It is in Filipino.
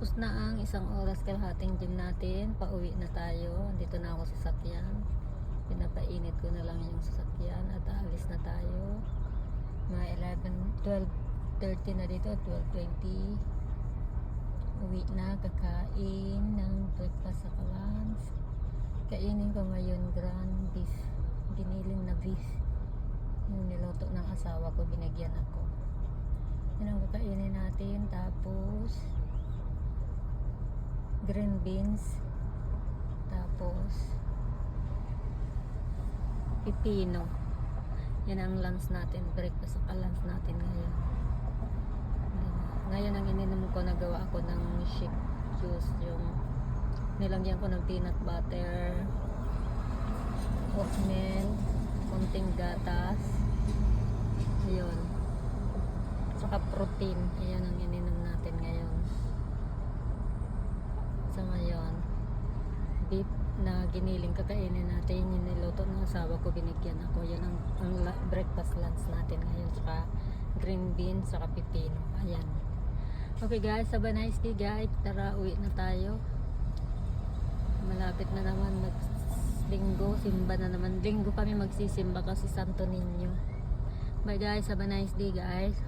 Tapos na ang isang oras kalahating gym natin. Pauwi na tayo. Dito na ako sa sasakyan. Pinapainit ko na lang yung sasakyan at aalis na tayo. Mga 12:30 na dito. 12:20. Uwi na. Kakain ng breakfast sa Kalans. Kainin ko ngayon grand beef. Giniling na beef. Yung niluto ng asawa ko. Binigyan ako. Yun ang kakainin natin. Tapos green beans, tapos pipino. Yan ang lunch natin, breakfast sa lunch natin ngayon. Ngayon ang ininom ko, nagawa ako ng shake juice, yung nilagyan ko ng peanut butter, oatmeal, konting gatas, ayun, saka protein. Ayan ang ininom natin ngayon. So ngayon, beef na giniling kakainin natin. Yung niluto ng asawa ko, binigyan ako. Yan ang breakfast lunch natin ngayon. Saka green beans, saka pipino. Ayan. Okay guys, have a nice day guys. Tara, uwi na tayo. Malapit na naman linggo. Simba na naman. Linggo kami magsisimba kasi Santo Niño. Bye guys, have a nice day guys.